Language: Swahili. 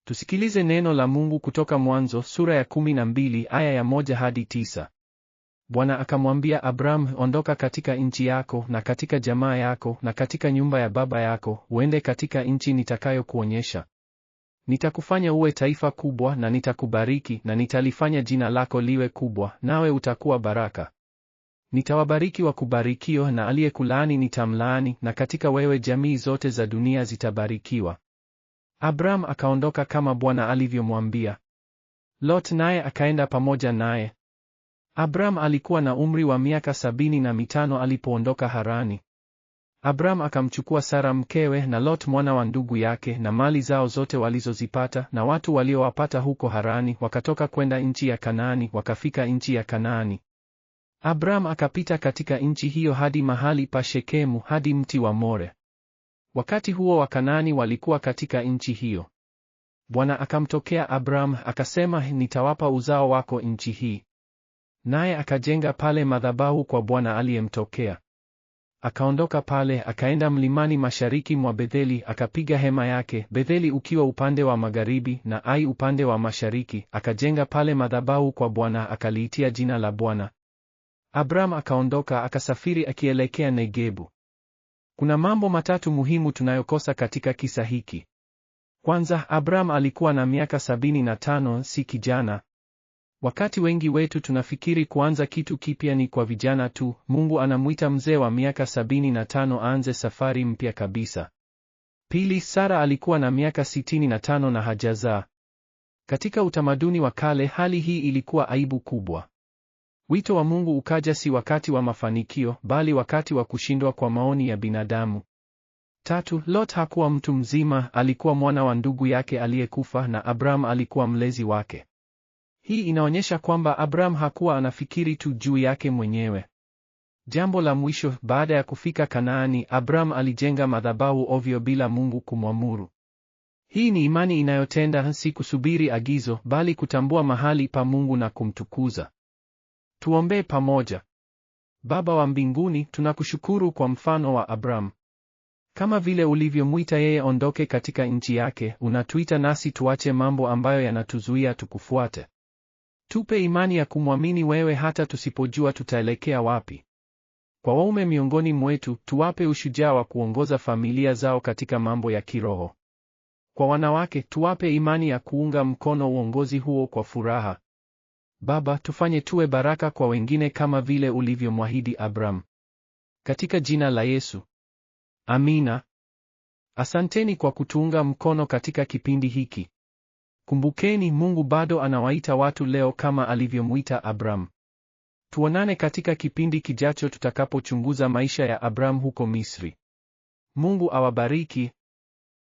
Tusikilize neno la Mungu kutoka Mwanzo sura ya 12 aya ya 1 hadi 9. Bwana akamwambia Abramu, ondoka katika nchi yako na katika jamaa yako na katika nyumba ya baba yako, uende katika nchi nitakayokuonyesha. Nitakufanya uwe taifa kubwa na nitakubariki na nitalifanya jina lako liwe kubwa, nawe utakuwa baraka. Nitawabariki wakubarikio na aliyekulaani nitamlaani, na katika wewe jamii zote za dunia zitabarikiwa. Abramu akaondoka kama Bwana alivyomwambia. Lot naye akaenda pamoja naye. Abramu alikuwa na umri wa miaka 75 alipoondoka Harani. Abramu akamchukua Sara mkewe na Lot mwana wa ndugu yake na mali zao zote walizozipata na watu waliowapata huko Harani, wakatoka kwenda nchi ya Kanaani, wakafika nchi ya Kanaani. Abramu akapita katika nchi hiyo hadi mahali pa Shekemu, hadi mti wa More. Wakati huo Wakanaani walikuwa katika nchi hiyo. Bwana akamtokea Abramu akasema, nitawapa uzao wako nchi hii. Naye akajenga pale madhabahu kwa Bwana aliyemtokea. Akaondoka pale akaenda mlimani mashariki mwa Betheli, akapiga hema yake, Betheli ukiwa upande wa magharibi na Ai upande wa mashariki, akajenga pale madhabahu kwa Bwana, akaliitia jina la Bwana. Abramu akaondoka akasafiri akielekea Negebu. Kuna mambo matatu muhimu tunayokosa katika kisa hiki. Kwanza, Abramu alikuwa na miaka 75, si kijana. Wakati wengi wetu tunafikiri kuanza kitu kipya ni kwa vijana tu, Mungu anamuita mzee wa miaka 75 aanze safari mpya kabisa. Pili, Sara alikuwa na miaka 65 na hajazaa. Katika utamaduni wa kale hali hii ilikuwa aibu kubwa. Wito wa Mungu ukaja si wakati wa mafanikio, bali wakati wa kushindwa kwa maoni ya binadamu. Tatu, Lot hakuwa mtu mzima, alikuwa mwana wa ndugu yake aliyekufa na Abramu alikuwa mlezi wake. Hii inaonyesha kwamba Abramu hakuwa anafikiri tu juu yake mwenyewe. Jambo la mwisho, baada ya kufika Kanaani, Abramu alijenga madhabahu ovyo bila Mungu kumwamuru. Hii ni imani inayotenda, si kusubiri agizo, bali kutambua mahali pa Mungu na kumtukuza. Tuombee pamoja. Baba wa mbinguni, tunakushukuru kwa mfano wa Abramu. Kama vile ulivyomwita yeye ondoke katika nchi yake, unatuita nasi tuache mambo ambayo yanatuzuia tukufuate. Tupe imani ya kumwamini wewe hata tusipojua tutaelekea wapi. Kwa waume miongoni mwetu, tuwape ushujaa wa kuongoza familia zao katika mambo ya kiroho. Kwa wanawake, tuwape imani ya kuunga mkono uongozi huo kwa furaha. Baba, tufanye tuwe baraka kwa wengine kama vile ulivyomwahidi Abramu. Katika jina la Yesu. Amina. Asanteni kwa kutuunga mkono katika kipindi hiki. Kumbukeni, Mungu bado anawaita watu leo kama alivyomuita Abramu. Tuonane katika kipindi kijacho tutakapochunguza maisha ya Abramu huko Misri. Mungu awabariki.